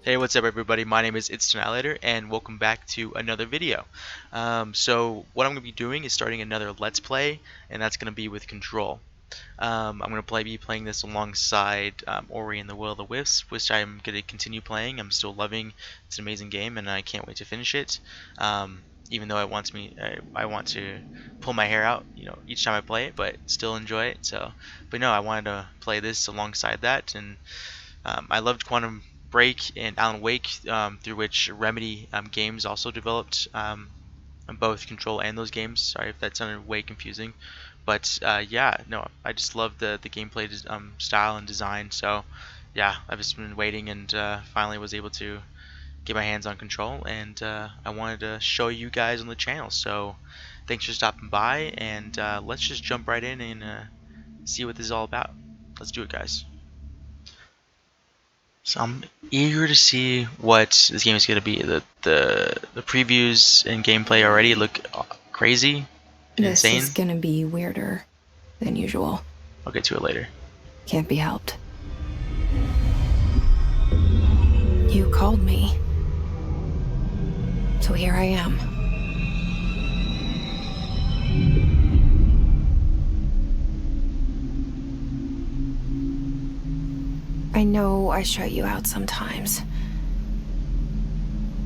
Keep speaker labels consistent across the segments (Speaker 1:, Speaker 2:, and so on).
Speaker 1: Hey, what's up everybody? My name is Instant and welcome back to another video. So what I'm going to be doing is starting another Let's Play, and that's going to be with Control. I'm going to be playing this alongside Ori and the Will of the Wisps, which I'm going to continue playing. I'm still loving. It's an amazing game, and I can't wait to finish it. Even though I want to pull my hair out, each time I play it, but still enjoy it. But no, I wanted to play this alongside that, and I loved Quantum Break and Alan Wake, through which Remedy Games also developed both Control and those games. Sorry if that sounded way confusing, but yeah, no, I just love the gameplay style and design. So yeah, I've just been waiting and finally was able to get my hands on Control, and I wanted to show you guys on the channel. So thanks for stopping by, and let's just jump right in and see what this is all about. Let's do it, guys. So I'm eager to see what this game is going to be. The previews and gameplay already look crazy and
Speaker 2: This is
Speaker 1: insane.
Speaker 2: gonna be weirder than usual.
Speaker 1: I'll get to it later.
Speaker 2: Can't be helped. You called me. So here I am. I know I shut you out sometimes.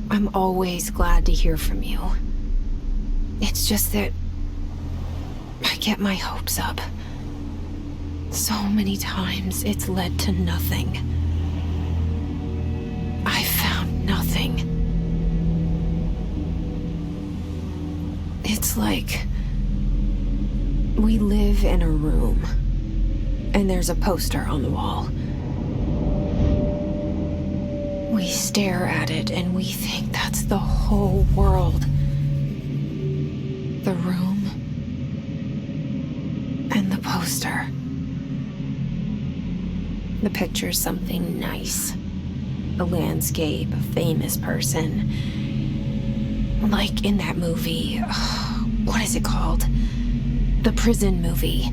Speaker 2: I'm always glad to hear from you. It's just that I get my hopes up. So many times it's led to nothing. I found nothing. It's like we live in a room, and there's a poster on the wall. We stare at it and we think that's the whole world. The room and the poster. The picture's something nice. A landscape, a famous person. Like in that movie, what is it called? The prison movie.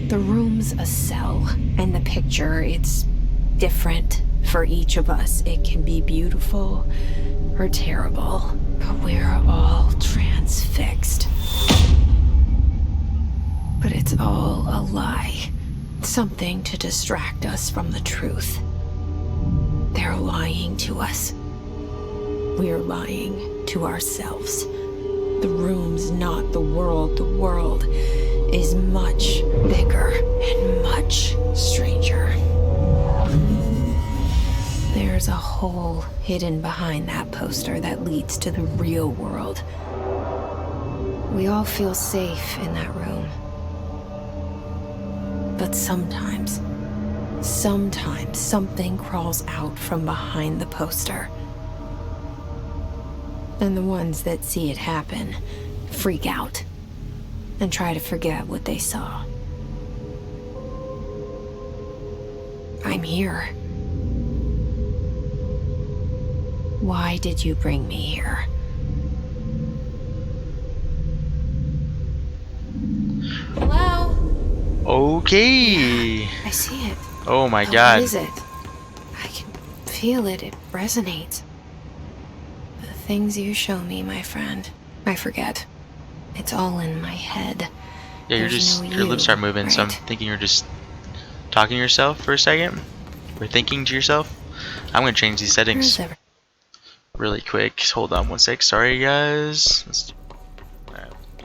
Speaker 2: The room's a cell, and the picture, it's different for each of us. It can be beautiful or terrible, but we're all transfixed. But it's all a lie. Something to distract us from the truth. They're lying to us. We're lying to ourselves. The room's not the world. The world is much bigger and much stranger. There's a hole hidden behind that poster that leads to the real world. We all feel safe in that room. But sometimes something crawls out from behind the poster. And the ones that see it happen freak out and try to forget what they saw. I'm here. Why did you bring me here? Hello?
Speaker 1: Okay.
Speaker 2: Yeah, I see it.
Speaker 1: Oh my
Speaker 2: But
Speaker 1: God.
Speaker 2: what is it? I can feel it. It resonates. The things you show me, my friend, I forget. It's all in my head.
Speaker 1: Yeah,
Speaker 2: There's no
Speaker 1: your lips
Speaker 2: you,
Speaker 1: start moving, so I'm
Speaker 2: right?
Speaker 1: thinking you're just talking to yourself for a second, or thinking to yourself. I'm gonna change these settings
Speaker 2: Where's
Speaker 1: really quick. Hold on one sec. Sorry, guys.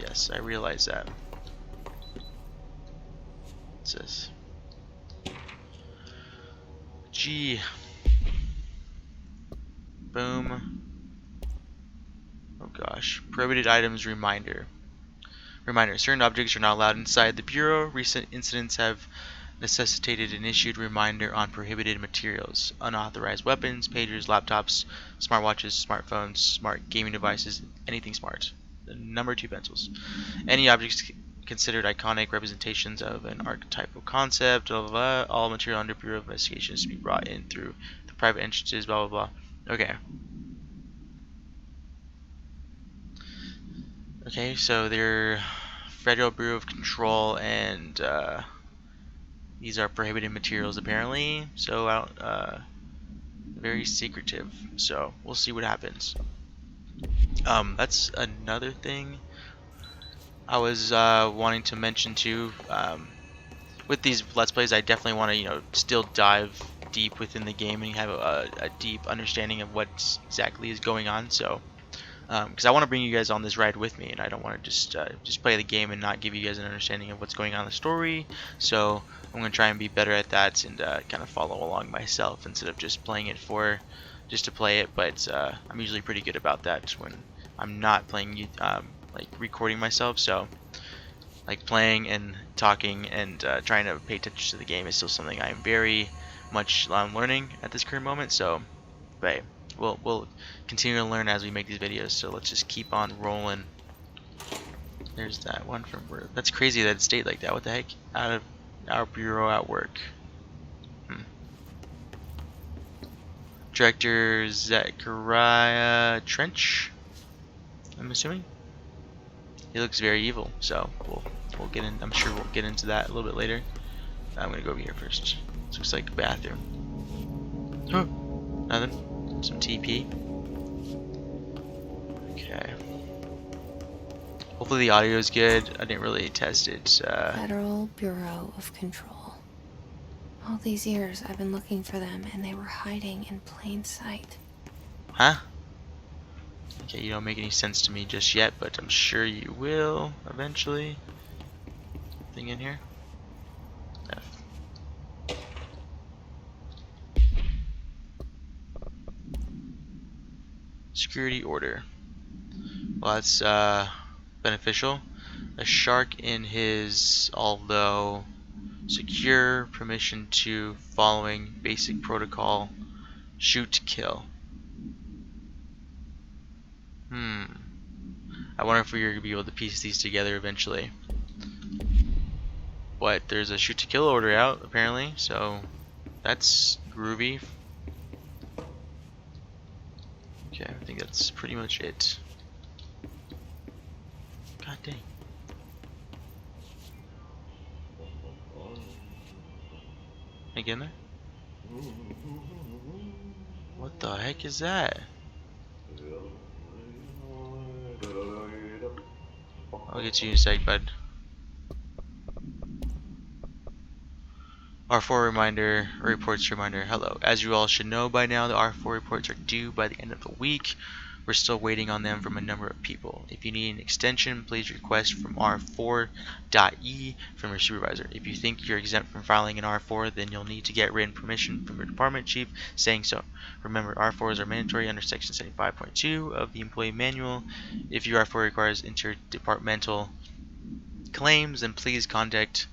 Speaker 1: Yes, I realize that. What's this? G. Boom. Oh gosh. Prohibited items reminder. Reminder. Certain objects are not allowed inside the Bureau. Recent incidents have necessitated an issued reminder on prohibited materials. Unauthorized weapons, pagers, laptops, smartwatches, smartphones, smart gaming devices, anything smart. Number 2 pencils. Any objects considered iconic representations of an archetypal concept, blah, blah, blah. All material under Bureau of Investigation is to be brought in through the private entrances, blah, blah, blah. Okay. Okay, so they're Federal Bureau of Control, and these are prohibited materials apparently. So I don't, very secretive. So we'll see what happens. That's another thing I was wanting to mention too. With these Let's Plays, I definitely want to, still dive deep within the game and have a deep understanding of what exactly is going on. So, because I want to bring you guys on this ride with me, and I don't want to just play the game and not give you guys an understanding of what's going on in the story. So I'm going to try and be better at that and kind of follow along myself instead of just playing it just to play it. But I'm usually pretty good about that when I'm not playing, like recording myself. So like playing and talking and trying to pay attention to the game is still something I'm very much learning at this current moment. So, but we'll continue to learn as we make these videos. So let's just keep on rolling. There's that one from where. That's crazy that it stayed like that. What the heck? Out of our bureau at work. Director Zachariah Trench, I'm assuming. He looks very evil, so we'll get in. I'm sure we'll get into that a little bit later. I'm gonna go over here first. This looks like a bathroom. Huh? Nothing. Some TP. Okay. Hopefully the audio is good. I didn't really test it.
Speaker 2: Federal Bureau of Control. All these years I've been looking for them, and they were hiding in plain sight.
Speaker 1: Huh? Okay, you don't make any sense to me just yet, but I'm sure you will eventually. Thing in here? F. Security order. Well, that's beneficial. A shark in his, although secure, permission to following basic protocol, shoot to kill. I wonder if we're going to be able to piece these together eventually. But there's a shoot to kill order out apparently, so that's groovy. Okay, I think that's pretty much it. God dang. Can I get in there? What the heck is that? I'll get you in a sec, bud. R4 reminder, reports reminder. Hello. As you all should know by now, the R4 reports are due by the end of the week. We're still waiting on them from a number of people. If you need an extension, please request from R4.E from your supervisor. If you think you're exempt from filing an R4, then you'll need to get written permission from your department chief saying so. Remember, R4s are mandatory under Section 75.2 of the Employee Manual. If your R4 requires interdepartmental claims, then please contact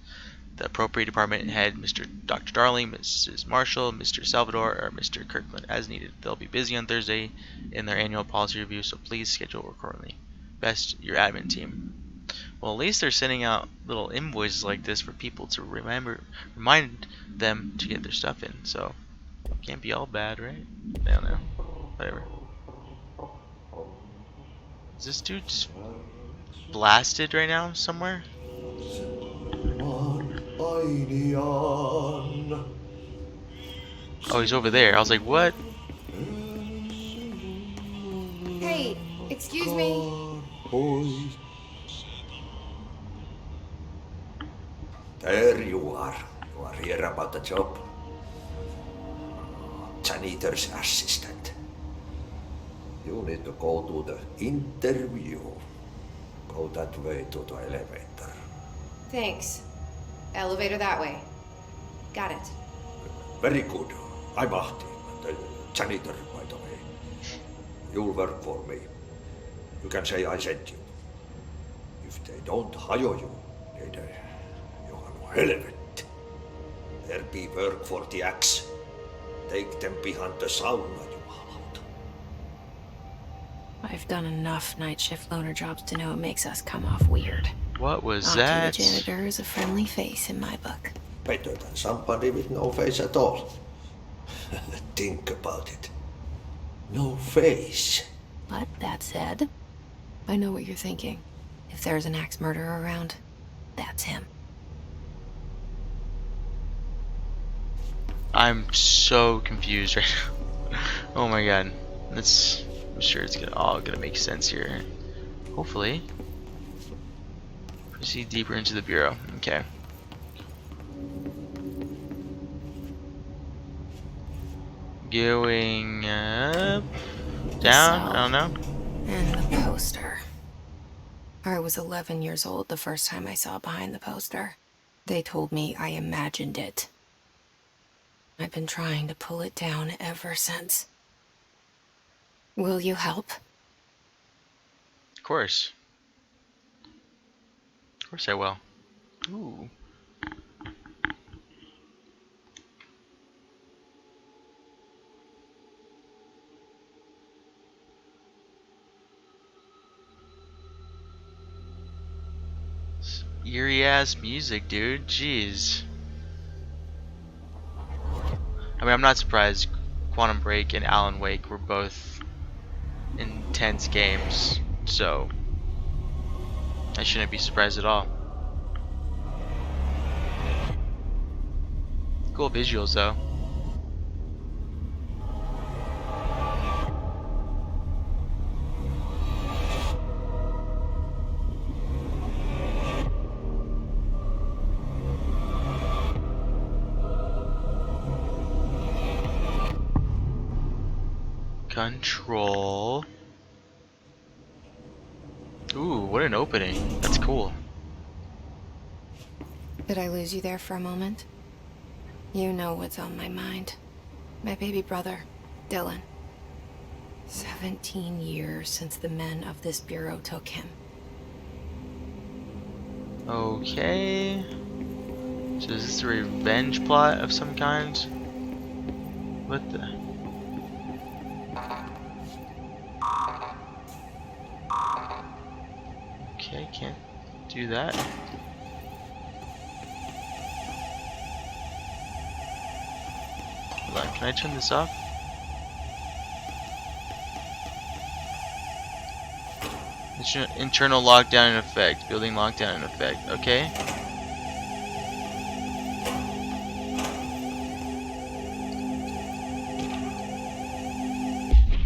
Speaker 1: the appropriate department head, Mr. Dr. Darling, Mrs. Marshall, Mr. Salvador, or Mr. Kirkland as needed. They'll be busy on Thursday in their annual policy review, so please schedule accordingly. Best, your admin team. Well, at least they're sending out little invoices like this for people to remind them to get their stuff in, so can't be all bad, right? I don't know. Whatever. Is this dude just blasted right now somewhere? Oh, he's over there. I was like, what?
Speaker 2: Hey, excuse me.
Speaker 3: There you are. You are here about the job. Janitor's assistant. You need to go to the interview. Go that way to the elevator.
Speaker 2: Thanks. Elevator that way. Got it.
Speaker 3: Very good. I'm Ahti, the janitor, by the way. You'll work for me. You can say I sent you. If they don't hire you, they Johan helvet. There be work for the axe. Take them behind the sauna, you halot.
Speaker 2: I've done enough night shift loner jobs to know it makes us come off weird.
Speaker 1: What was
Speaker 2: Ahti
Speaker 1: that?
Speaker 2: the janitor is a friendly face in my book.
Speaker 3: Better than somebody with no face at all. Think about it. No face.
Speaker 2: But that said, I know what you're thinking. If there's an axe murderer around, that's him.
Speaker 1: I'm so confused right now. Oh my god. I'm sure it's all gonna make sense here. Hopefully. Proceed deeper into the bureau. Okay. Going up, down, I don't know.
Speaker 2: And the poster. I was 11 years old the first time I saw behind the poster. They told me I imagined it. I've been trying to pull it down ever since. Will you help?
Speaker 1: Of course. Of course I will. Ooh. Eerie ass music, dude. Jeez. I mean, I'm not surprised. Quantum Break and Alan Wake were both intense games, so I shouldn't be surprised at all. Cool visuals, though. Control. Ooh, what an opening. That's cool.
Speaker 2: Did I lose you there for a moment? You know what's on my mind. My baby brother, Dylan. 17 years since the men of this bureau took him.
Speaker 1: Okay. So is this a revenge plot of some kind? What the? Okay, can't do that. Hold on, can I turn this off? Internal lockdown in effect. Building lockdown in effect. Okay.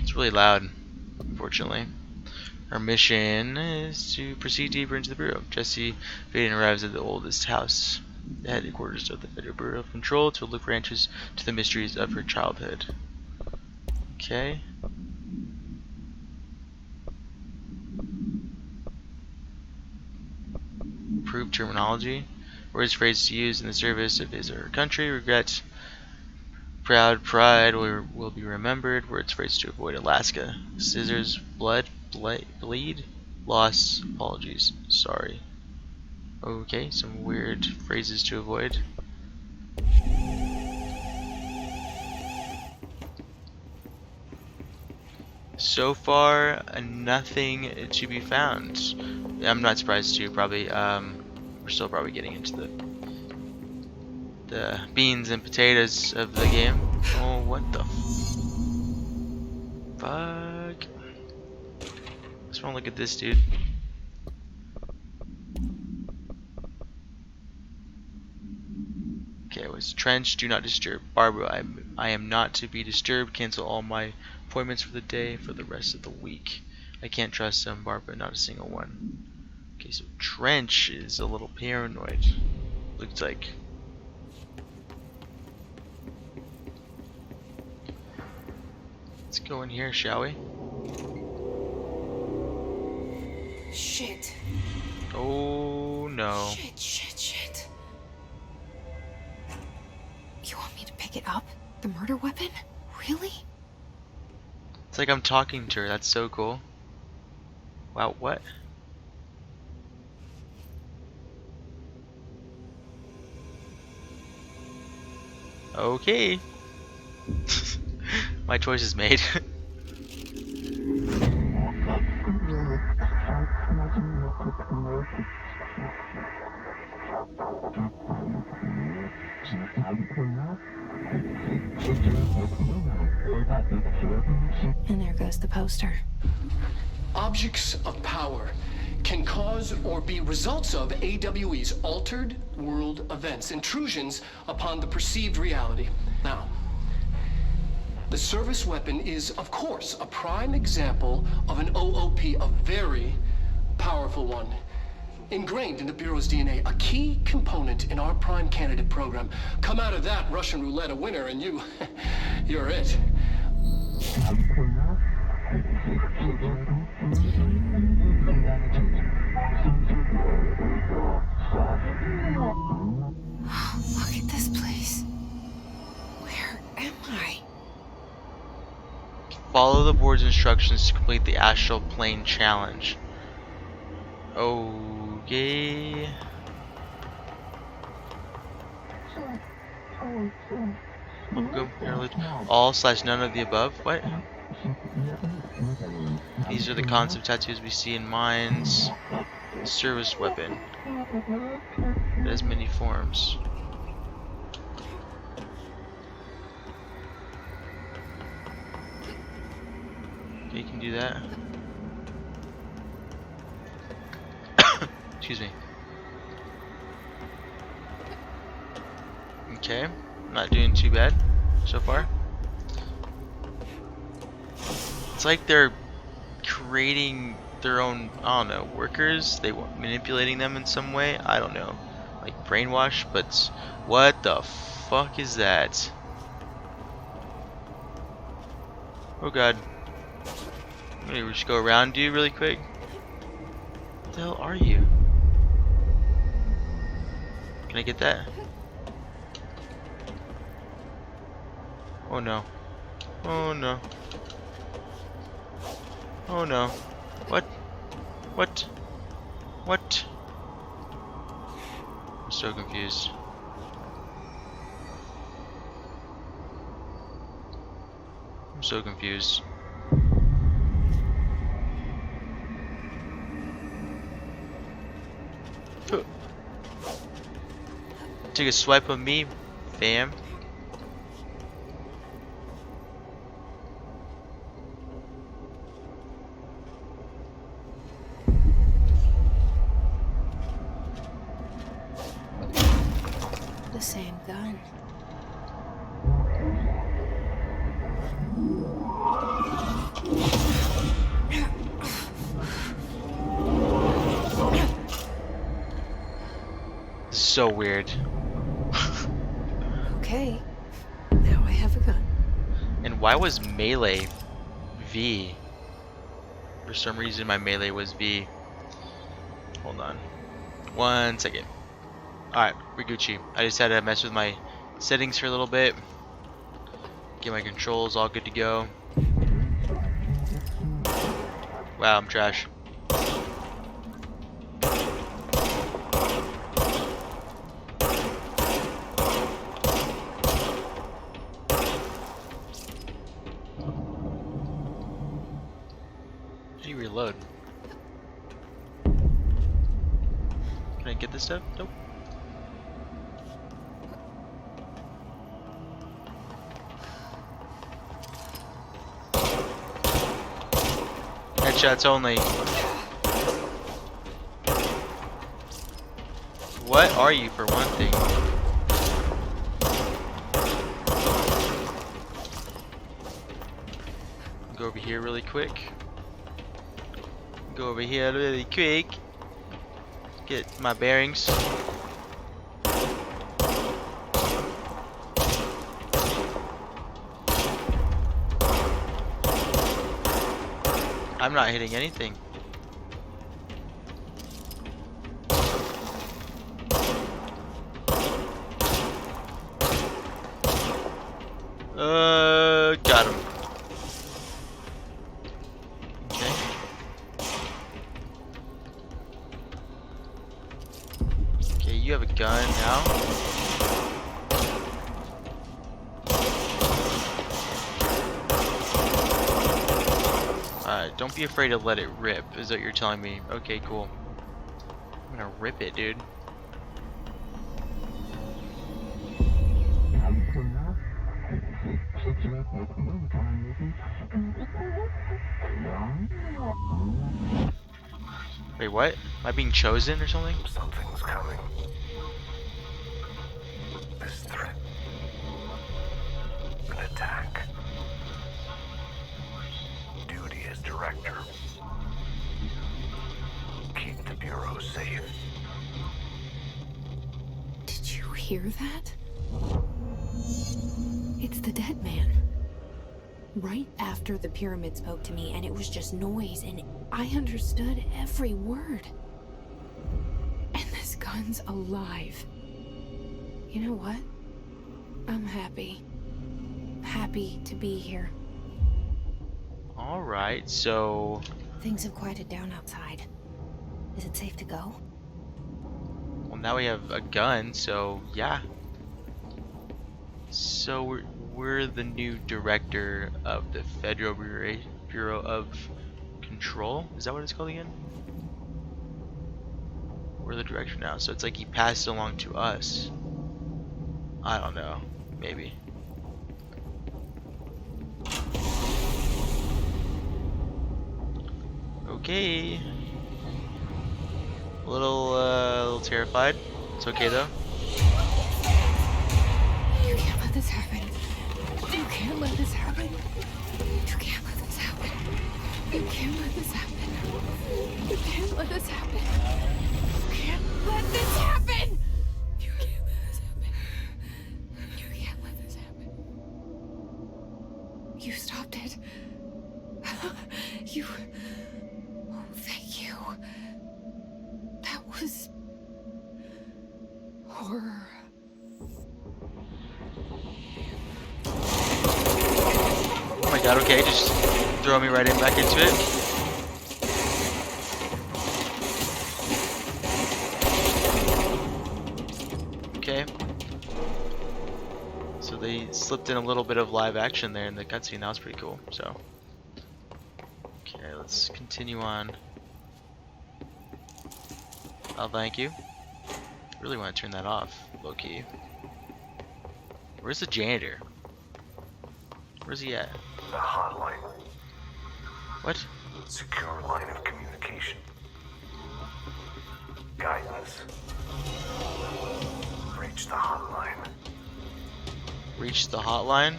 Speaker 1: It's really loud, unfortunately. Our mission is to proceed deeper into the Bureau. Jesse Vaden arrives at the oldest house, the headquarters of the Federal Bureau of Control, to look for answers to the mysteries of her childhood. Okay. Improved terminology. Words, phrases to use in the service of his or her country. Regret, proud, pride will be remembered. Words, phrases to avoid Alaska. Scissors, blood, bleed, loss, apologies, sorry. Okay, some weird phrases to avoid. So far, nothing to be found. I'm not surprised too. Probably, we're still probably getting into the beans and potatoes of the game. Oh, what the fuck? Just want to look at this, dude. Okay, it was Trench. Do not disturb. Barbara, I am not to be disturbed. Cancel all my appointments for the day, for the rest of the week. I can't trust them, Barbara, not a single one. Okay, so Trench is a little paranoid. Looks like. Let's go in here, shall we?
Speaker 2: Shit.
Speaker 1: Oh no.
Speaker 2: Shit. You want me to pick it up? The murder weapon? Really?
Speaker 1: It's like I'm talking to her. That's so cool. Wow, what? Okay. My choice is made.
Speaker 2: And there goes the poster.
Speaker 4: Objects of power can cause or be results of AWE's altered world events, intrusions upon the perceived reality. Now, The service weapon is, of course, a prime example of an OOP, a very powerful one. Ingrained in the Bureau's DNA, a key component in our prime candidate program. Come out of that Russian roulette a winner and you're it.
Speaker 2: Look at this place. Where am I?
Speaker 1: Follow the board's instructions to complete the astral plane challenge. Okay. All/none of the above. What? These are the concept tattoos we see in mines. Service weapon. It has many forms. Okay, you can do that. Excuse me. Okay, not doing too bad so far. It's like they're creating their own, I don't know, workers. They manipulating them in some way. I don't know, like brainwash. But what the fuck is that? Oh god. Maybe we just go around you really quick. What the hell are you? Can I get that? Oh no. Oh no. Oh no. What? What? What? I'm so confused. I'm so confused. Take a swipe of me, fam.
Speaker 2: The same gun.
Speaker 1: This is so weird.
Speaker 2: Okay, now I have a gun.
Speaker 1: And why was melee V? For some reason my melee was V. Hold on. 1 second. Alright, we're Gucci. I just had to mess with my settings for a little bit. Get my controls all good to go. Wow, I'm trash. Reload. Can I get this stuff? Nope. Headshots only. What are you, for one thing? Go over here really quick. Go over here really quick. Get my bearings. I'm not hitting anything. Got him. Okay. Okay, you have a gun now. Don't be afraid to let it rip, is what you're telling me. Okay, cool. I'm gonna rip it, dude. Wait, what? Am I being chosen or something?
Speaker 5: Something's coming. This threat. An attack. director. Keep the Bureau safe.
Speaker 2: Did you hear that? It's the dead man. Right after the pyramid spoke to me, and it was just noise, and I understood every word. And this gun's alive. You know what? I'm happy. Happy to be here.
Speaker 1: Alright, so...
Speaker 2: Things have quieted down outside. Is it safe to go?
Speaker 1: Well, now we have a gun, so yeah. So we're the new director of the Federal Bureau of Control? Is that what it's called again? We're the director now, so it's like he passed it along to us. I don't know. Maybe. Okay. A little terrified. It's okay though.
Speaker 2: You can't let this happen. You can't let this happen. You can't let this happen. You can't let this happen. You can't let this happen. You can't let this happen. You can't let this happen. You can't let this happen. You stopped it. You... Oh, thank you. That was... horror.
Speaker 1: Oh my god, okay, just throw me right back into it. Okay. So they slipped in a little bit of live action there in the cutscene. That was pretty cool. So, okay, let's continue on. Oh, thank you. Really want to turn that off, low key. Where's the janitor? Where's he at?
Speaker 5: The hotline.
Speaker 1: What?
Speaker 5: Secure line of communication. Guidance. Reach the hotline.
Speaker 1: Reach the hotline?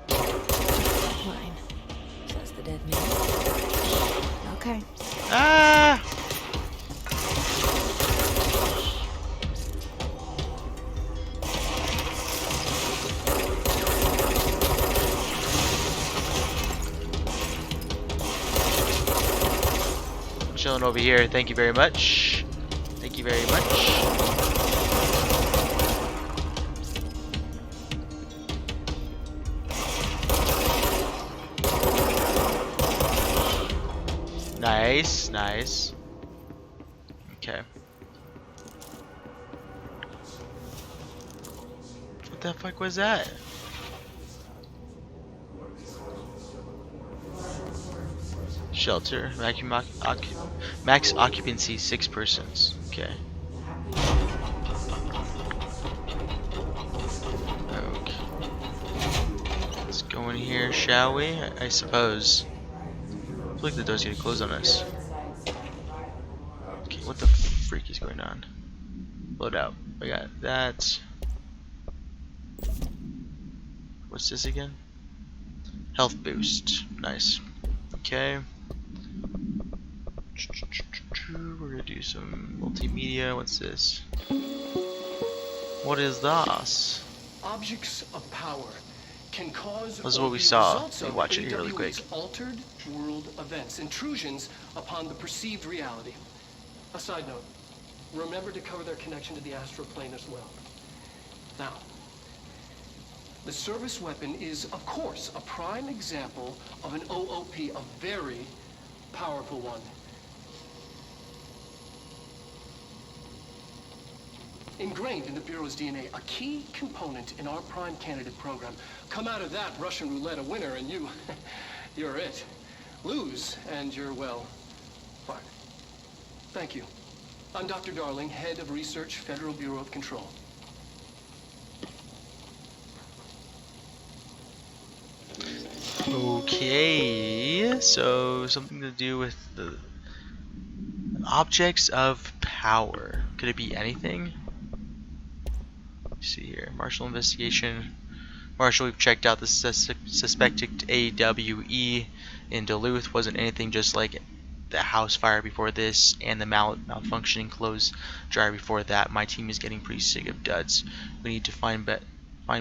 Speaker 2: Fine. Says the dead man. Okay.
Speaker 1: Ah! I'm chilling over here. Thank you very much. Thank you very much. Nice, nice. Okay. What the fuck was that? Shelter. Max occupancy 6 persons. Okay. Okay. Let's go in here, shall we? I suppose. I feel like the door's gonna close on us. Okay, what the freak is going on? Load out. I got that. What's this again? Health boost. Nice. Okay. We're gonna do some multimedia. What's this? What is this?
Speaker 4: Objects of power can cause
Speaker 1: This is
Speaker 4: or
Speaker 1: what we
Speaker 4: be
Speaker 1: saw.
Speaker 4: results
Speaker 1: Let me
Speaker 4: of
Speaker 1: watch it here really
Speaker 4: AWE's
Speaker 1: quick.
Speaker 4: altered world events, intrusions upon the perceived reality. A side note, remember to cover their connection to the astral plane as well. Now, the service weapon is, of course, a prime example of an OOP, a very powerful one. Ingrained in the Bureau's DNA, a key component in our prime candidate program. Come out of that Russian roulette a winner and you're it. Lose and you're, well, fine. Thank you. I'm Dr. Darling, head of research, Federal Bureau of Control.
Speaker 1: Okay, so something to do with the objects of power. Could it be anything? Let's see here. Marshal investigation. Marshal, we've checked out the suspected AWE in Duluth wasn't anything just like the house fire before this and the malfunctioning clothes dryer before that. My team is getting pretty sick of duds. We need to find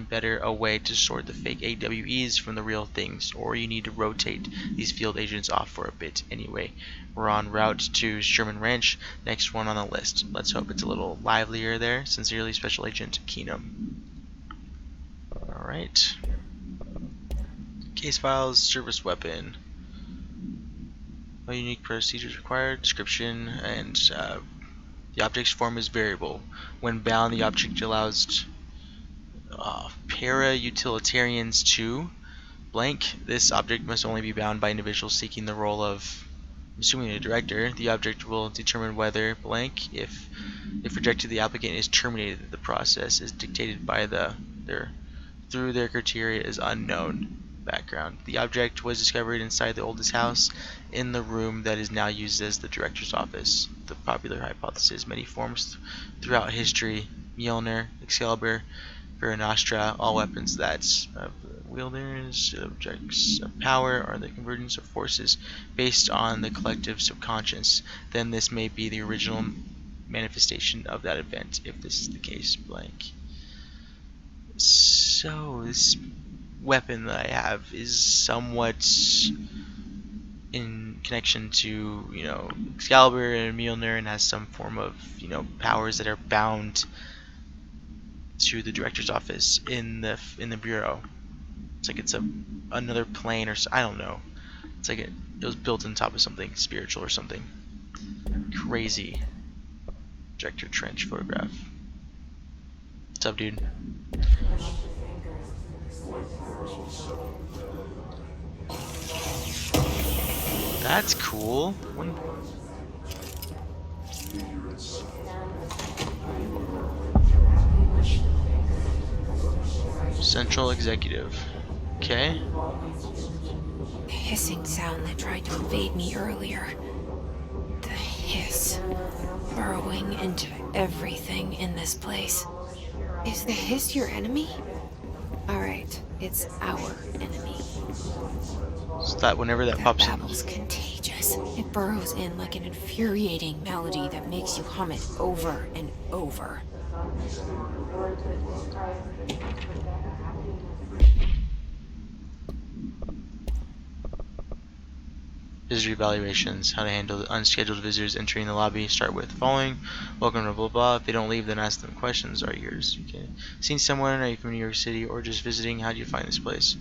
Speaker 1: better a way to sort the fake AWEs from the real things, or you need to rotate these field agents off for a bit. Anyway, we're en route to Sherman Ranch, next one on the list. Let's hope it's a little livelier there. Sincerely, Special Agent Keenum. Alright. Case files, service weapon. No unique procedures required. Description, and the object's form is variable. When bound, the object allows para-utilitarians to blank. This object must only be bound by individuals seeking the role of, I'm assuming, a director. The object will determine whether blank. If rejected, the applicant is terminated. The process is dictated by through their criteria is unknown. Background. The object was discovered inside the oldest house in the room that is now used as the director's office. The popular hypothesis, many forms throughout history, Mjolnir, Excalibur, Vera Nostra, all weapons that wielders, objects of power, are the convergence of forces based on the collective subconscious. Then this may be the original manifestation of that event, if this is the case, blank. So, this weapon that I have is somewhat in connection to, Excalibur and Mjolnir, and has some form of, powers that are bound to the director's office in the bureau. It's like it's another plane, or I don't know. It's like it was built on top of something spiritual or something crazy. Director Trench photograph. What's up, dude? That's cool. Central Executive. Okay.
Speaker 2: The hissing sound that tried to invade me earlier. The hiss. Burrowing into everything in this place. Is the hiss your enemy? Alright, it's our enemy.
Speaker 1: So that whenever that pops in.
Speaker 2: Babble's contagious. It burrows in like an infuriating melody that makes you hum it over and over.
Speaker 1: Visitor evaluations. How to handle unscheduled visitors entering the lobby. Start with following. Welcome to blah blah. If they don't leave, then ask them questions. Are yours? Okay. Seen someone? Are you from New York City or just visiting? How do you find this place?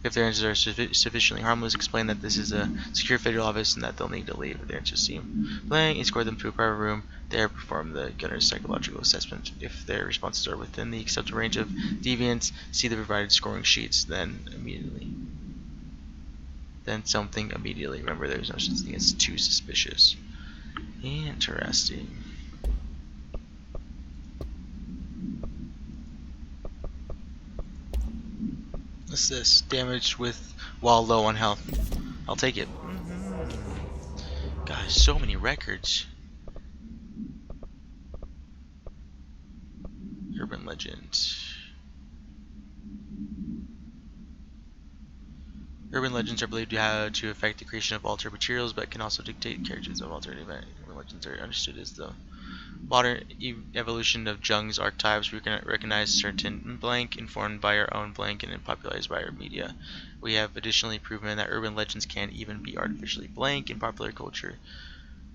Speaker 1: If their answers are sufficiently harmless, explain that this is a secure federal office and that they'll need to leave. If their answers seem blank, escort them to a private room. There, perform the gunner's psychological assessment. If their responses are within the acceptable range of deviance, see the provided scoring sheets. Then something immediately. Remember, there's no such thing as too suspicious. Interesting. What's this? Damage while low on health. I'll take it. Gosh, so many records. Urban legend. Urban legends are believed to affect the creation of altered materials, but can also dictate characters of alternative events. Urban legends are understood as the modern evolution of Jung's archetypes. We can recognize certain blank, informed by our own blank, and popularized by our media. We have additionally proven that urban legends can even be artificially blank in popular culture.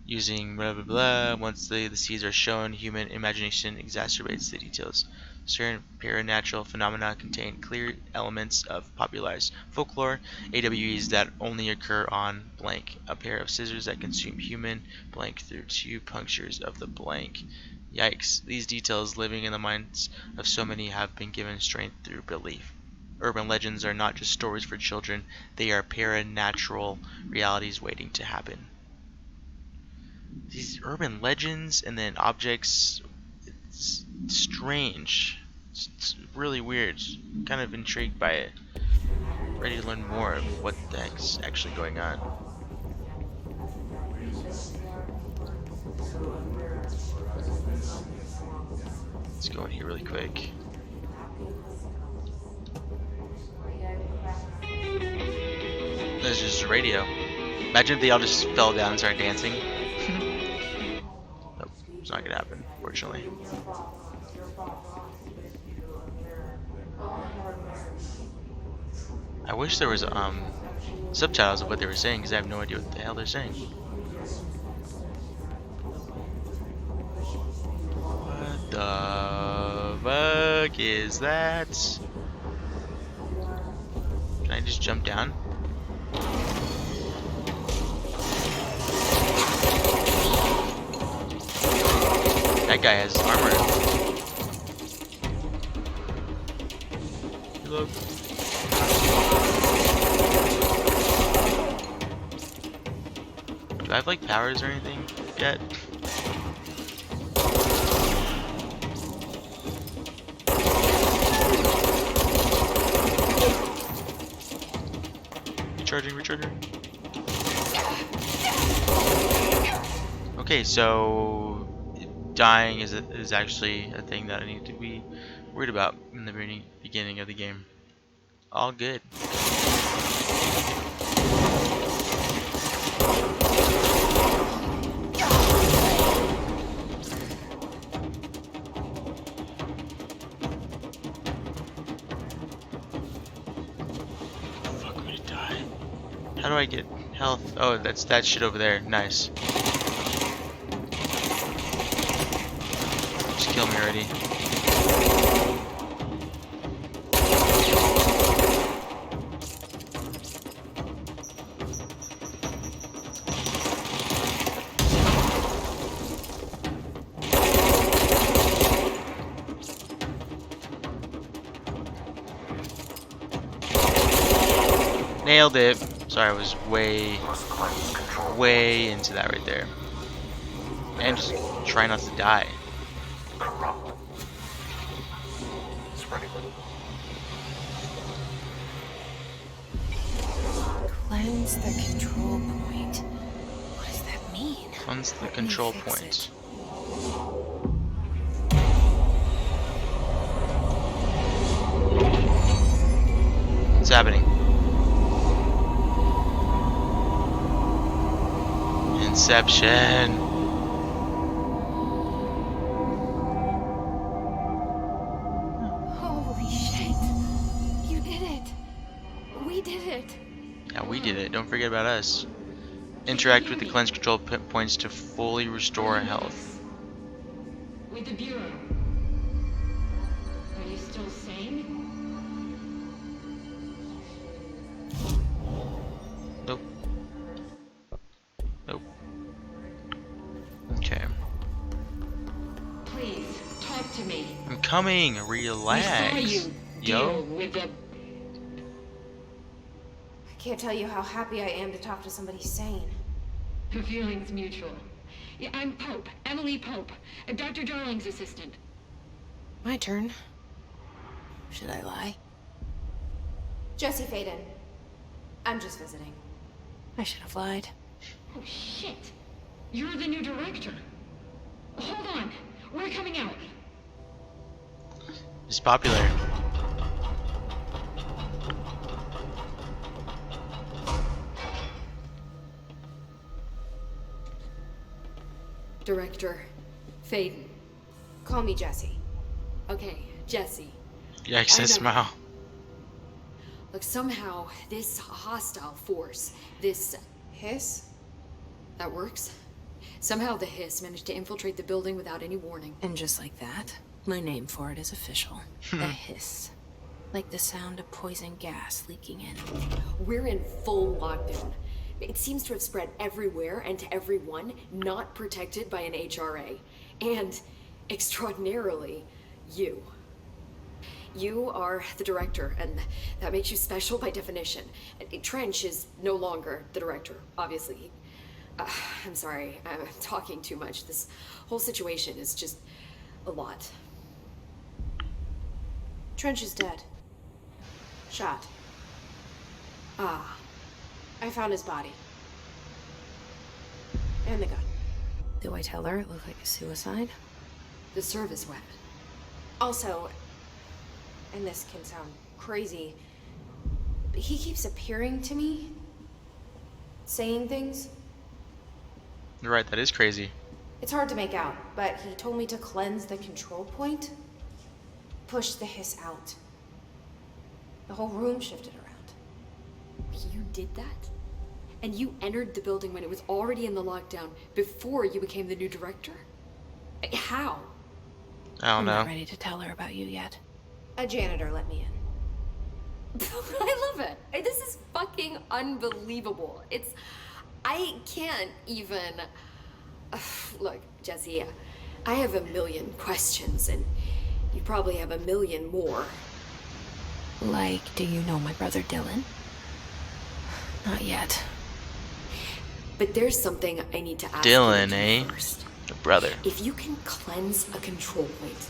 Speaker 1: Using blah blah blah, once the seeds are shown, human imagination exacerbates the details. Certain paranatural phenomena contain clear elements of popularized folklore, AWEs that only occur on blank, a pair of scissors that consume human blank through 2 punctures of the blank. Yikes, these details living in the minds of so many have been given strength through belief. Urban legends are not just stories for children, they are paranatural realities waiting to happen. These urban legends and then objects, it's strange. It's really weird. Kind of intrigued by it. Ready to learn more of what the heck's actually going on. Let's go in here really quick. This is just radio. Imagine if they all just fell down and started dancing. Nope, it's not gonna happen, fortunately. I wish there was subtitles of what they were saying, because I have no idea what the hell they're saying. What the fuck is that? Can I just jump down? That guy has armor. Look. Do I have like powers or anything yet? Recharging. Okay, so dying is actually a thing that I need to be worried about in the very beginning of the game. All good. How do I get health? Oh, that's that shit over there. Nice. Just kill me already. Nailed it. Sorry, I was way into that right there. And just try not to die.
Speaker 5: Corrupt. Spreading.
Speaker 2: Cleanse the control point. What does that mean?
Speaker 1: Cleanse the
Speaker 2: Let me
Speaker 1: control
Speaker 2: fix
Speaker 1: point.
Speaker 2: it.
Speaker 1: What's happening? Inception.
Speaker 2: Holy shit. You did it. We did it.
Speaker 1: Yeah, we did it. Don't forget about us. Interact with the cleanse control points to fully restore health.
Speaker 6: With the Bureau. Are you still sane?
Speaker 1: Nope. Nope. Okay.
Speaker 6: Please, talk to me.
Speaker 1: I'm coming. Relax.
Speaker 6: We saw you
Speaker 1: Yo.
Speaker 6: deal with the...
Speaker 2: I can't tell you how happy I am to talk to somebody sane.
Speaker 6: The feeling's mutual. Yeah, I'm Pope, Emily Pope, Dr. Darling's assistant.
Speaker 2: My turn. Should I lie? Jesse Faden. I'm just visiting. I should have lied.
Speaker 6: Oh, shit. You're the new director. Hold on. We're coming out.
Speaker 1: It's popular.
Speaker 7: Director Faden.
Speaker 2: Call me Jesse.
Speaker 7: Okay, Jesse.
Speaker 1: Yikes,
Speaker 7: I
Speaker 1: that
Speaker 7: know.
Speaker 1: smile.
Speaker 7: Look, somehow this hostile force, this
Speaker 2: Hiss?
Speaker 7: that works. Somehow the hiss managed to infiltrate the building without any warning.
Speaker 2: And just like that, my name for it is official. The hiss. Like the sound of poison gas leaking in.
Speaker 7: We're in full lockdown. It seems to have spread everywhere and to everyone not protected by an HRA. And, extraordinarily, you. You are the director, and that makes you special by definition. Trench is no longer the director, obviously. I'm sorry, I'm talking too much. This whole situation is just a lot.
Speaker 2: Trench is dead. Shot.
Speaker 7: Ah,
Speaker 2: I found his body. And the gun. Do I tell her it looked like a suicide?
Speaker 7: the service weapon.
Speaker 2: Also, and this can sound crazy, but he keeps appearing to me saying things.
Speaker 1: You're right, that is crazy.
Speaker 2: It's hard to make out, but he told me to cleanse the control point. Push the hiss out. The whole room shifted around.
Speaker 7: You did that? And you entered the building when it was already in the lockdown before you became the new director? How?
Speaker 1: I don't
Speaker 2: I'm
Speaker 1: know.
Speaker 2: not ready to tell her about you yet. A janitor let me in.
Speaker 7: I love it. This is fucking unbelievable. I can't even... Look, Jesse, I have a million questions, and you probably have a million more.
Speaker 2: Like, do you know my brother Dylan? Not yet.
Speaker 7: But there's something I need to ask
Speaker 1: Dylan,
Speaker 7: you
Speaker 1: eh?
Speaker 7: first.
Speaker 1: The brother.
Speaker 7: If you can cleanse a control point,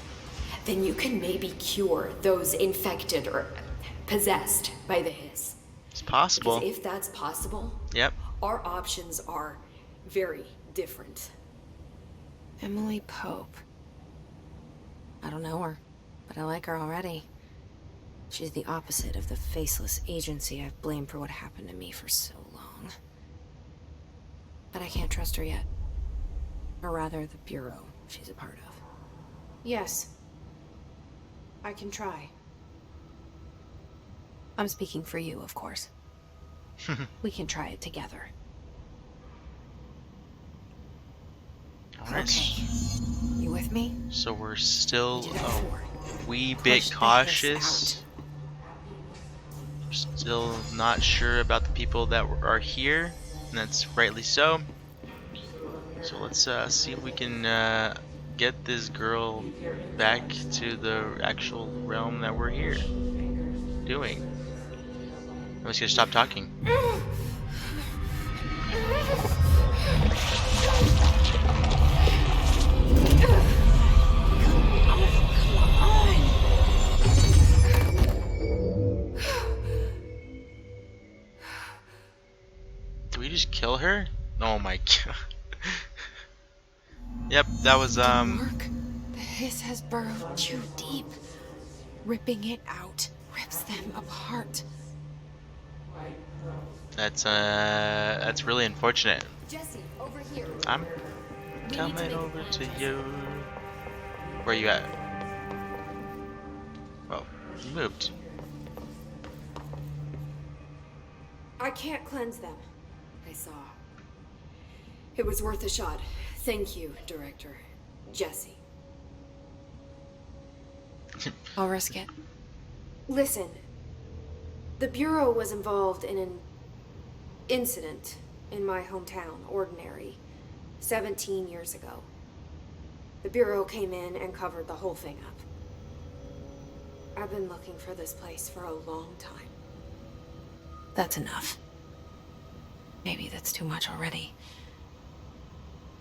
Speaker 7: then you can maybe cure those infected or possessed by the hiss.
Speaker 1: It's possible.
Speaker 7: Because if that's possible,
Speaker 1: Yep.
Speaker 7: our options are very different.
Speaker 2: Emily Pope. I don't know her, but I like her already. She's the opposite of the faceless agency I've blamed for what happened to me for so long. But I can't trust her yet. Or rather, the Bureau she's a part of. Yes. I can try. I'm speaking for you, of course. We can try it together.
Speaker 1: Alright.
Speaker 2: Okay. You with me?
Speaker 1: So we're still
Speaker 2: We did it
Speaker 1: a
Speaker 2: before.
Speaker 1: wee
Speaker 2: Push
Speaker 1: bit
Speaker 2: the hiss
Speaker 1: cautious. Still not sure about the people that are here, and that's rightly so. So let's see if we can get this girl back to the actual realm that we're here doing. I'm just gonna stop talking. Did we just kill her? Oh my god. Yep, that was
Speaker 2: Mark, the hiss has burrowed too deep. Ripping it out rips them apart.
Speaker 1: that's really unfortunate.
Speaker 7: Jesse, over here.
Speaker 1: I'm
Speaker 7: We need to
Speaker 1: coming
Speaker 7: make a
Speaker 1: over
Speaker 7: plan,
Speaker 1: to
Speaker 7: Jesse.
Speaker 1: you. Where you at? Oh, you moved.
Speaker 2: I can't cleanse them.
Speaker 7: I saw. It was worth a shot. Thank you, Director. Jesse.
Speaker 2: I'll risk it. Listen, the Bureau was involved in an incident in my hometown, Ordinary, 17 years ago. The Bureau came in and covered the whole thing up. I've been looking for this place for a long time. That's enough. Maybe that's too much already.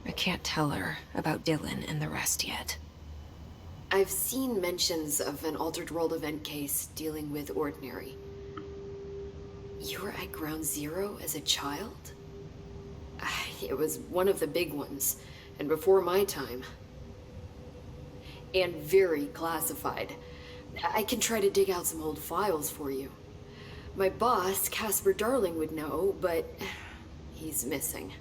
Speaker 2: I can't tell her about Dylan and the rest yet.
Speaker 7: I've seen mentions of an Altered World event case dealing with Ordinary. You were at Ground Zero as a child? It was one of the big ones, and before my time. And very classified. I can try to dig out some old files for you. My boss, Casper Darling, would know, but he's missing.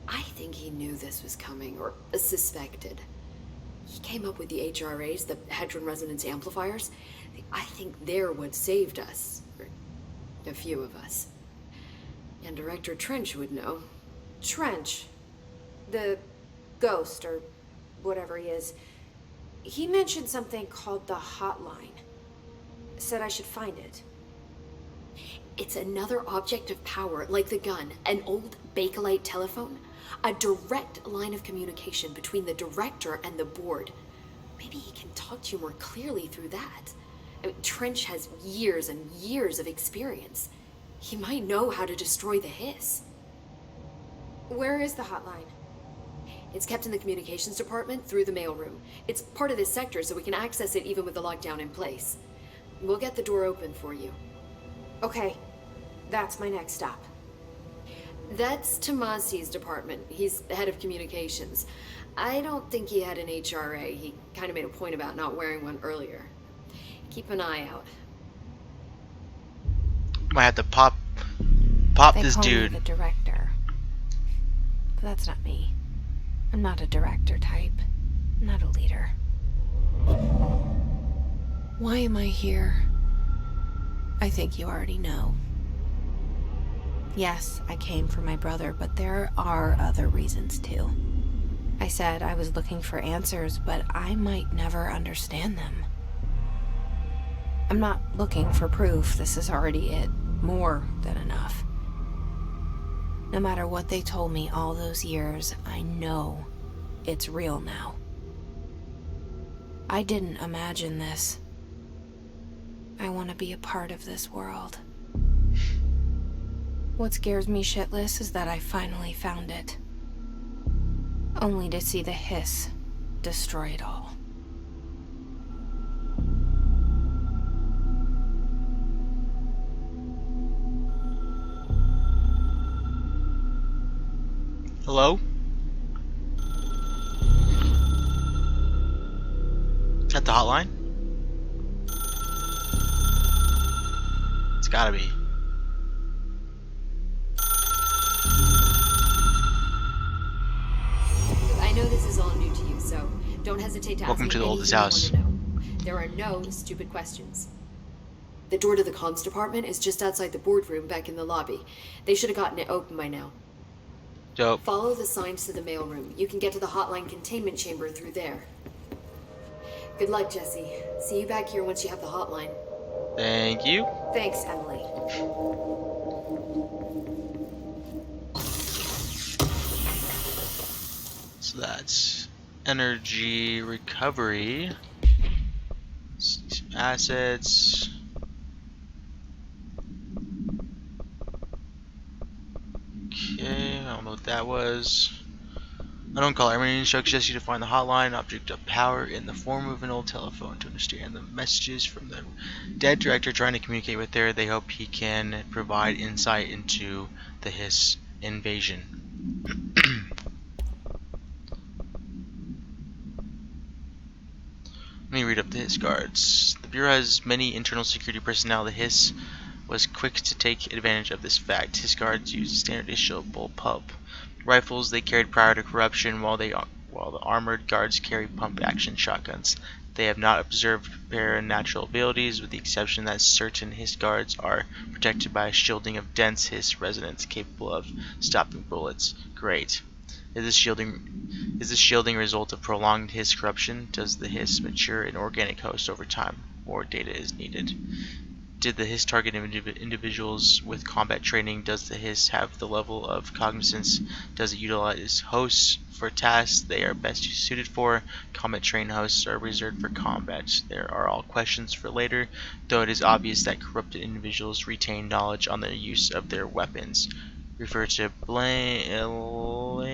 Speaker 7: I think he knew this was coming, or suspected. He came up with the HRAs, the Hadron Resonance Amplifiers. I think they're what saved us. Or a few of us. And Director Trench would know.
Speaker 2: Trench, the ghost, or whatever he is, he mentioned something called the hotline. Said I should find it.
Speaker 7: It's another object of power, like the gun, an old Bakelite telephone. A direct line of communication between the director and the board. Maybe he can talk to you more clearly through that. I mean, Trench has years and years of experience. He might know how to destroy the hiss.
Speaker 2: Where is the hotline?
Speaker 7: It's kept in the communications department through the mailroom. It's part of this sector, so we can access it even with the lockdown in place. We'll get the door open for you.
Speaker 2: Okay, that's my next stop.
Speaker 7: That's Tomasi's department. He's the head of communications. I don't think he had an HRA. He kind of made a point about not wearing one earlier. Keep an eye out.
Speaker 1: Might have to pop Pop
Speaker 2: They
Speaker 1: this
Speaker 2: call
Speaker 1: dude.
Speaker 2: me the director. But that's not me. I'm not a director type. I'm not a leader. Why am I here? I think you already know. Yes, I came for my brother, but there are other reasons too. I said I was looking for answers, but I might never understand them. I'm not looking for proof. This is already it. More than enough. No matter what they told me all those years, I know it's real now. I didn't imagine this. I want to be a part of this world. What scares me shitless is that I finally found it. Only to see the hiss destroy it all.
Speaker 1: Hello? Is that the hotline? It's gotta be.
Speaker 7: I know this is all new to you, so don't hesitate to ask
Speaker 1: Welcome
Speaker 7: me
Speaker 1: to the oldest
Speaker 7: anything you
Speaker 1: house.
Speaker 7: want to know. There are no stupid questions. The door to the comms department is just outside the boardroom back in the lobby. They should have gotten it open by now.
Speaker 1: Dope.
Speaker 7: Follow the signs to the mailroom. You can get to the hotline containment chamber through there. Good luck, Jesse. See you back here once you have the hotline.
Speaker 1: Thank you.
Speaker 7: Thanks, Emily.
Speaker 1: So that's energy recovery. Assets. Okay, I don't know what that was. I don't call Emily instructs Jesse to find the hotline object of power in the form of an old telephone to understand the messages from the dead director trying to communicate with her. They hope he can provide insight into the Hiss invasion. Let me read up the Hiss guards. The Bureau has many internal security personnel. The Hiss was quick to take advantage of this fact. Hiss guards used standard issue bullpup rifles they carried prior to corruption, while the armored guards carry pump-action shotguns. They have not observed paranatural abilities, with the exception that certain Hiss guards are protected by a shielding of dense Hiss resonance capable of stopping bullets. Great. Is this shielding a result of prolonged Hiss corruption? Does the Hiss mature an organic host over time? More data is needed. Did the Hiss target individuals with combat training? Does the Hiss have the level of cognizance? Does it utilize hosts for tasks they are best suited for? Combat trained hosts are reserved for combat. There are all questions for later, though it is obvious that corrupted individuals retain knowledge on the use of their weapons. Refer to blank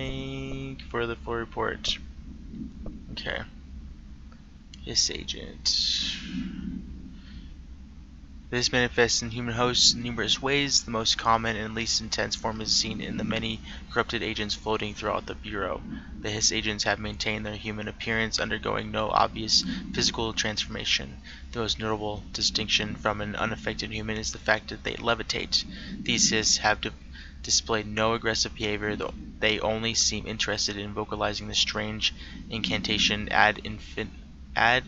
Speaker 1: for the full report. Okay. Hiss agent. This manifests in human hosts in numerous ways. The most common and least intense form is seen in the many corrupted agents floating throughout the Bureau. The Hiss agents have maintained their human appearance, undergoing no obvious physical transformation. The most notable distinction from an unaffected human is the fact that they levitate. These Hiss have displayed no aggressive behavior, though they only seem interested in vocalizing the strange incantation ad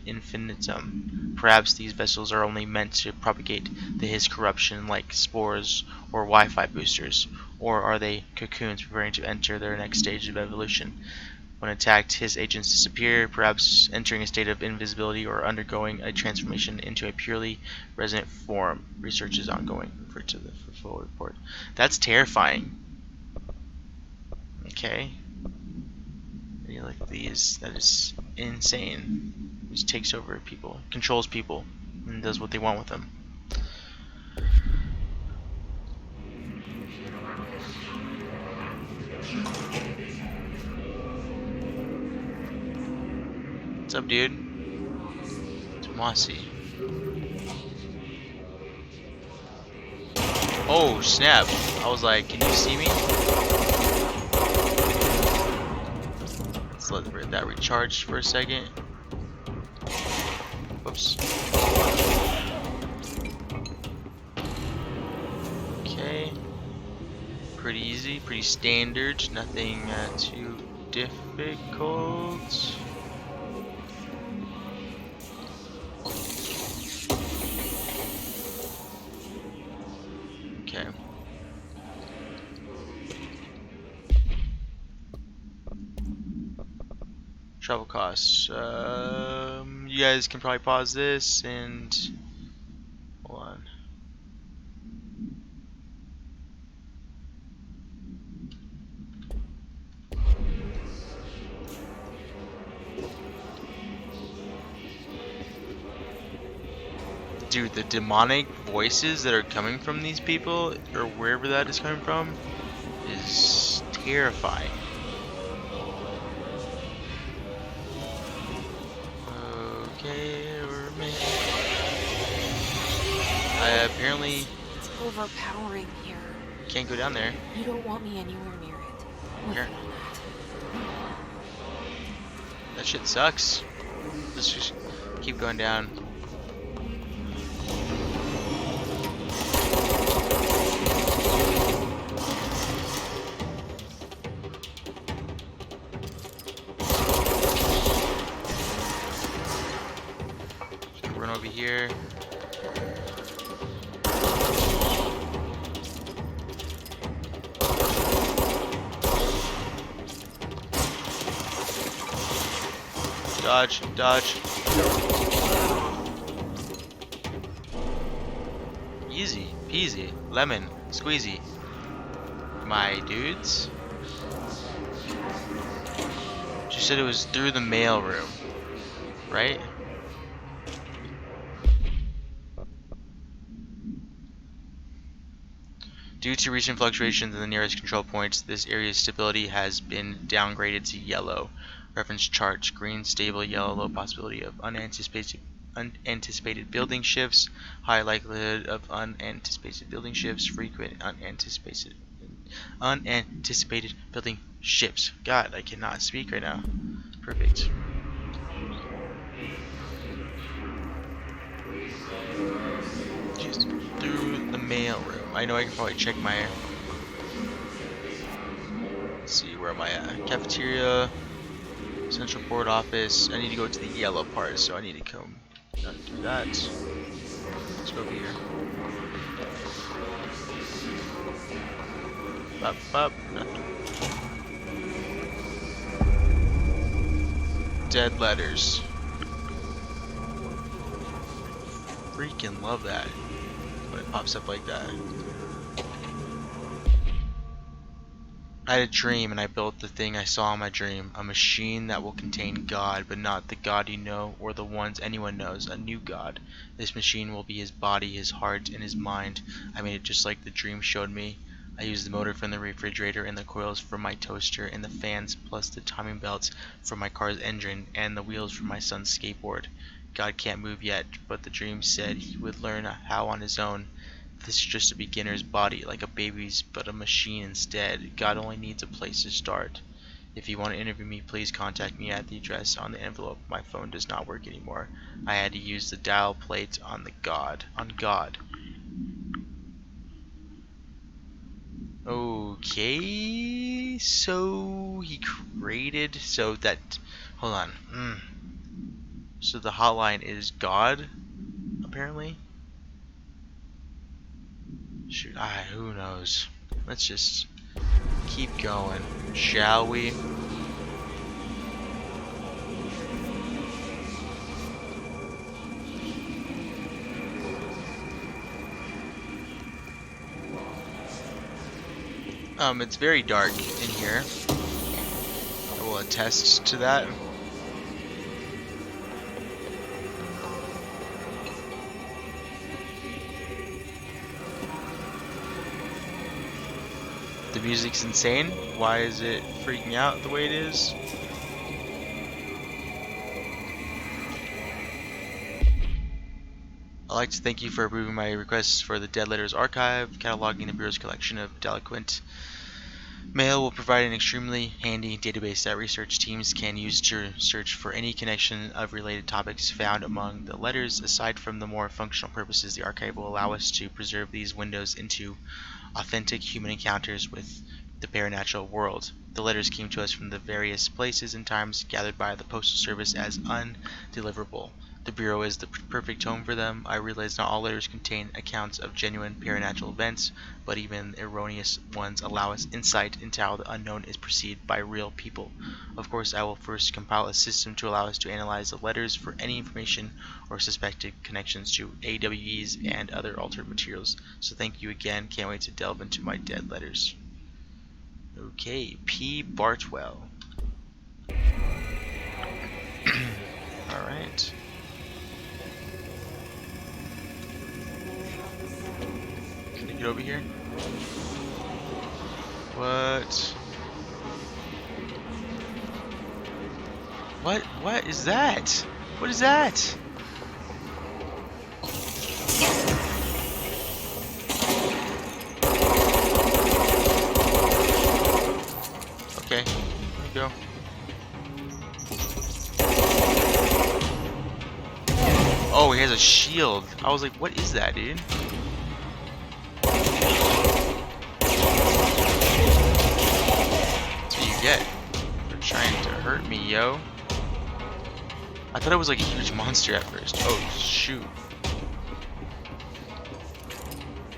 Speaker 1: infinitum. Perhaps these vessels are only meant to propagate the Hiss corruption like spores or Wi-Fi boosters, or are they cocoons preparing to enter their next stage of evolution? When attacked, Hiss agents disappear, perhaps entering a state of invisibility or undergoing a transformation into a purely resonant form. Research is ongoing. Refer to the full report. That's terrifying. Okay. You like these? That is insane. Just takes over people, controls people, and does what they want with them. What's up, dude? Tomasi. Oh, snap. I was like, can you see me? Let's let that recharge for a second. Whoops. Okay. pretty easy, pretty standard, nothing too difficult. Okay. Travel costs. You guys can probably pause this and hold on. Dude, the demonic voices that are coming from these people, or wherever that is coming from, is terrifying. Okay, apparently
Speaker 2: It's overpowering here.
Speaker 1: can't go down there.
Speaker 2: You don't want me anywhere near it. With
Speaker 1: Here.
Speaker 2: it on that.
Speaker 1: That shit sucks. Let's just keep going down. Just run over here. Dodge, dodge. Easy peasy, lemon squeezy. My dudes. She said it was through the mail room, right? Due to recent fluctuations in the nearest control points, this area's stability has been downgraded to yellow. Reference charts: green stable, yellow low possibility of unanticipated building shifts, high likelihood of unanticipated building shifts, frequent unanticipated building shifts. God, I cannot speak right now. Perfect. Just through the mail room. I know I can probably check my. Let's see, where am I at? Cafeteria. Central Port Office. I need to go to the yellow part, so I need to come down through that. Let's go over here. Up, up, nothing. Dead letters. Freaking love that when it pops up like that. I had a dream and I built the thing I saw in my dream. A machine that will contain God, but not the God you know or the ones anyone knows. A new God. This machine will be his body, his heart, and his mind. I made it just like the dream showed me. I used the motor from the refrigerator and the coils from my toaster and the fans plus the timing belts from my car's engine and the wheels from my son's skateboard. God can't move yet, but the dream said he would learn how on his own. This is just a beginner's body, like a baby's, but a machine instead. God only needs a place to start. If you want to interview me, please contact me at the address on the envelope. My phone does not work anymore. I had to use the dial plate on God. Okay, so he created, so that, hold on. So the hotline is God, apparently. Shoot, who knows? Let's just keep going, shall we? It's very dark in here. I will attest to that. The music's insane. Why is it freaking out the way it is? I'd like to thank you for approving my requests for the Dead Letters Archive. Cataloging the Bureau's collection of delinquent mail will provide an extremely handy database that research teams can use to search for any connection of related topics found among the letters. Aside from the more functional purposes, the archive will allow us to preserve these windows into authentic human encounters with the paranatural world. The letters came to us from the various places and times gathered by the Postal Service as undeliverable. The Bureau is the perfect home for them. I realize not all letters contain accounts of genuine paranatural events, but even erroneous ones allow us insight into how the unknown is perceived by real people. Of course, I will first compile a system to allow us to analyze the letters for any information or suspected connections to AWEs and other altered materials. So thank you again. Can't wait to delve into my dead letters. Okay, P. Bartwell. Alright. Can I get over here? What? What is that? What is that? Okay, there we go. Oh, he has a shield. I was like, what is that, dude? That's what you get for trying to hurt me, yo. I thought it was like a huge monster at first. Oh, shoot.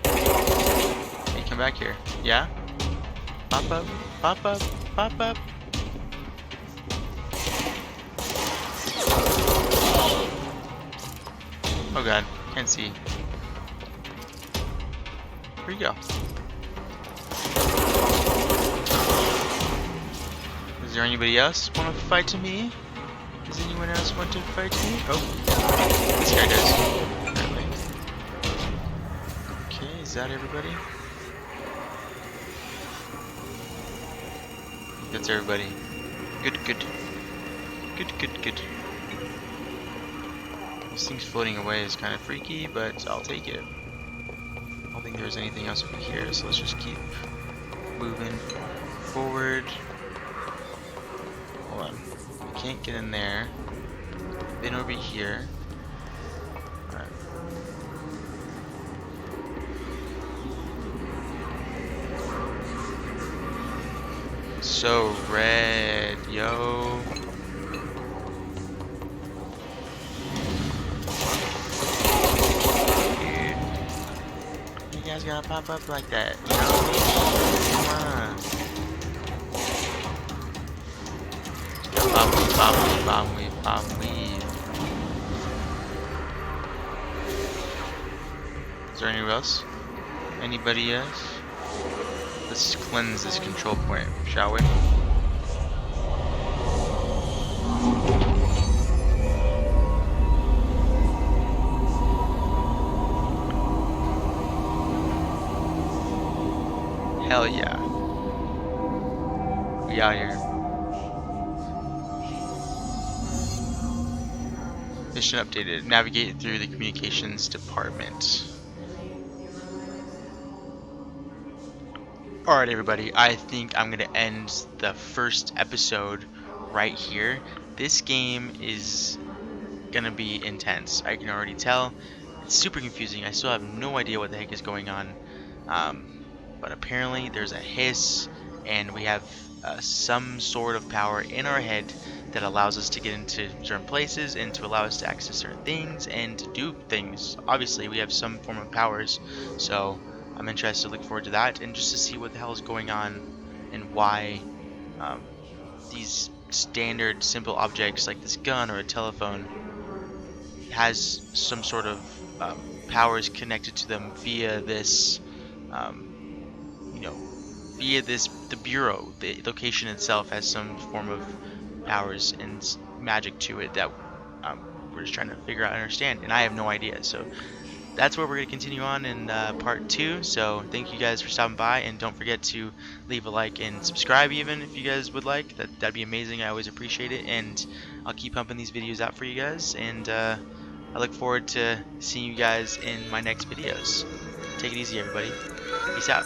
Speaker 1: Hey, come back here. Yeah? Pop up, pop up, pop up. Oh god, can't see. Where you go? Is there anybody else want to fight to me? Does anyone else want to fight me? Oh, this guy does. Apparently. Okay, is that everybody? That's everybody. Good, good. Good, good, good. This thing's floating away is kind of freaky, but I'll take it. I don't think there's anything else over here, so let's just keep moving forward. Hold on. I can't get in there. Then over here. Alright. So red, yo. Dude. You guys gotta pop up like that, you know? Come on. Pop me, pop me, pop me, pop me. Is there anyone else? Anybody else? Let's cleanse this control point, shall we? Hell yeah. We out here. Mission updated. Navigate through the communications department. Alright everybody, I think I'm going to end the first episode right here. This game is going to be intense. I can already tell. It's super confusing. I still have no idea what the heck is going on. But apparently there's a hiss and we have some sort of power in our head that allows us to get into certain places and to allow us to access certain things and to do things. Obviously we have some form of powers, so I'm interested to look forward to that and just to see what the hell is going on and why these standard simple objects like this gun or a telephone has some sort of powers connected to them via this via the bureau. The location itself has some form of powers and magic to it that we're just trying to figure out and understand, and I have no idea. So that's where we're going to continue on in part 2. So thank you guys for stopping by, and don't forget to leave a like and subscribe even if you guys would like. That'd be amazing. I always appreciate it, and I'll keep pumping these videos out for you guys, and I look forward to seeing you guys in my next videos. Take it easy everybody. Peace out.